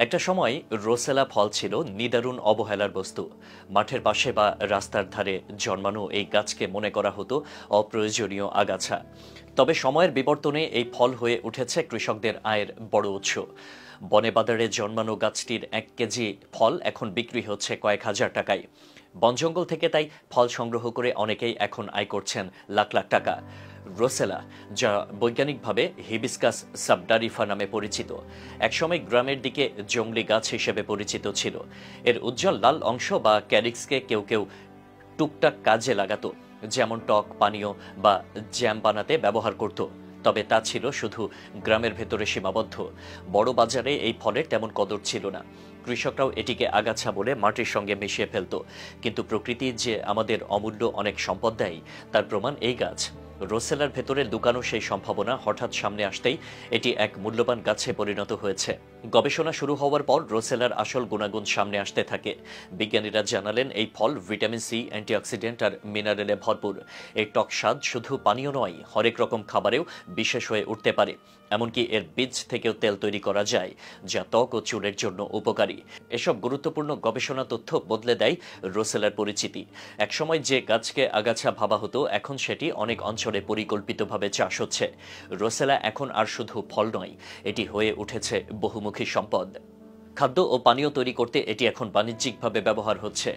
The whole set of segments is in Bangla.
একটা সময় রোসেলা ফল ছিল নিদারুণ অবহেলার বস্তু। মাঠের পাশে বা রাস্তার ধারে জন্মানো এই গাছকে মনে করা হতো অপ্রয়োজনীয় আগাছা। তবে সময়ের বিবর্তনে এই ফল হয়ে উঠেছে কৃষকদের আয়ের বড় উৎস। বনে বাজারে জন্মানো গাছটির 1 কেজি ফল এখন বিক্রি হচ্ছে কয়েক হাজার টাকায়। বনজঙ্গল থেকে তাই ফল সংগ্রহ করে অনেকেই এখন আয় করছেন লাখ লাখ টাকা। রোসেলা, যা বৈজ্ঞানিকভাবে হিবিস্কাস সাবডারিফা নামে পরিচিত, একসময় গ্রামের দিকে জংলি গাছ হিসেবে পরিচিত ছিল। এর উজ্জ্বল লাল অংশ বা ক্যারিক্সকে কেউ কেউ টুকটাক কাজে লাগাতো, যেমন টক পানীয় বা জ্যাম বানাতে ব্যবহার করত। তবে তা ছিল শুধু গ্রামের ভেতরে সীমাবদ্ধ। বড় বাজারে এই ফলের তেমন কদর ছিল না। কৃষকরাও এটিকে আগাছা বলে মাটির সঙ্গে মিশিয়ে ফেলত। কিন্তু প্রকৃতি যে আমাদের অমূল্য অনেক সম্পদ দেয়, তার প্রমাণ এই গাছ। রোসেলার ভেতরে লুকানো সেই সম্ভাবনা হঠাৎ সামনে আসতেই এটি এক মূল্যবান গাছে পরিণত হয়েছে। গবেষণা শুরু হওয়ার পর রোসেলার আসল গুণাগুণ সামনে আসতে থাকে। বিজ্ঞানীরা জানালেন এই ফল ভিটামিন সি, অ্যান্টিঅক্সিডেন্ট আর মিনারেলে ভরপুর। এর টক স্বাদ শুধু পানীয় নয়, হরেক রকম খাবারেও বিশেষ হয়ে উঠতে পারে। এমনকি এর বীজ থেকেও তেল তৈরি করা যায়, যা ত্বক ও চুলের জন্য উপকারী। এসব গুরুত্বপূর্ণ গবেষণা তথ্য বদলে দেয় রোসেলার পরিচিতি। একসময় যে গাছকে আগাছা ভাবা হতো, এখন সেটি অনেক অঞ্চলে পরিকল্পিতভাবে চাষ হচ্ছে। রোসেলা এখন আর শুধু ফল নয়, এটি হয়ে উঠেছে বহুমুখী সম্পদ। খাদ্য ও পানীয় তৈরি করতে এটি এখন বাণিজ্যিকভাবে ব্যবহার হচ্ছে।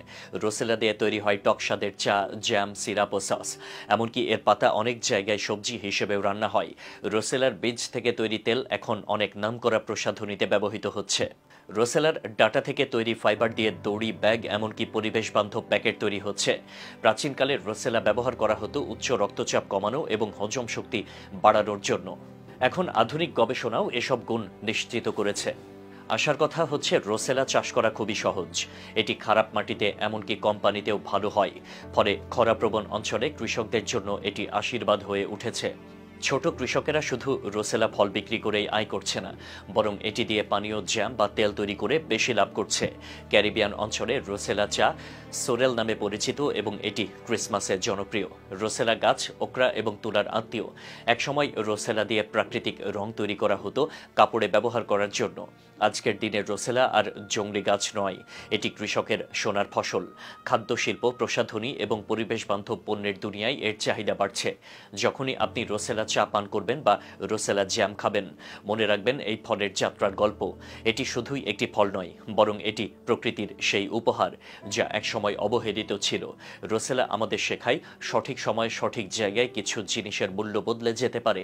রোসেলা দিয়ে তৈরি হয় টক স্বাদের চা, জ্যাম, সিরাপ ও সস। এমনকি এর পাতা অনেক জায়গায় সবজি হিসেবেও রান্না হয়। রোসেলার বীজ থেকে তৈরি তেল এখন অনেক নামকরা প্রসাধনীতে ব্যবহৃত হচ্ছে। রোসেলার ডাটা থেকে তৈরি ফাইবার দিয়ে দড়ি, ব্যাগ, এমনকি পরিবেশ বান্ধব প্যাকেট তৈরি হচ্ছে। প্রাচীনকালে রোসেলা ব্যবহার করা হতো উচ্চ রক্তচাপ কমানো এবং হজম শক্তি বাড়ানোর জন্য। এখন আধুনিক গবেষণাও এসব গুণ নিশ্চিত করেছে। আসার কথা হচ্ছে, রোসেলা চাষ করা খুবই সহজ। এটি খারাপ মাটিতে, এমনকি কম পানিতেও ভালো হয়। ফলে খরাপ্রবণ অঞ্চলে কৃষকদের জন্য এটি আশীর্বাদ হয়ে উঠেছে। ছোট কৃষকেরা শুধু রোসেলা ফল বিক্রি করেই আয় করছে না, বরং এটি দিয়ে পানীয়, জ্যাম বা তেল তৈরি করে বেশি লাভ করছে। ক্যারিবিয়ান অঞ্চলে রোসেলা চা সোরেল নামে পরিচিত এবং এটি ক্রিসমাসে জনপ্রিয়। রোসেলা গাছ ওকরা এবং তুলার আত্মীয়। একসময় রোসেলা দিয়ে প্রাকৃতিক রং তৈরি করা হতো কাপড়ে ব্যবহার করার জন্য। আজকের দিনে রোসেলা আর জংলি গাছ নয়, এটি কৃষকের সোনার ফসল। খাদ্য শিল্প, প্রসাধনী এবং পরিবেশ বান্ধব পণ্যের দুনিয়ায় এর চাহিদা বাড়ছে। যখনই আপনি রোসেলা চা পান করবেন বা রোসেলা জ্যাম খাবেন, মনে রাখবেন এই ফলের যাত্রার গল্প। এটি শুধুই একটি ফল নয়, বরং এটি প্রকৃতির সেই উপহার যা একসময় অবহেলিত ছিল। রোসেলা আমাদের শেখায়, সঠিক সময়ে সঠিক জায়গায় কিছু জিনিসের মূল্য বদলে যেতে পারে।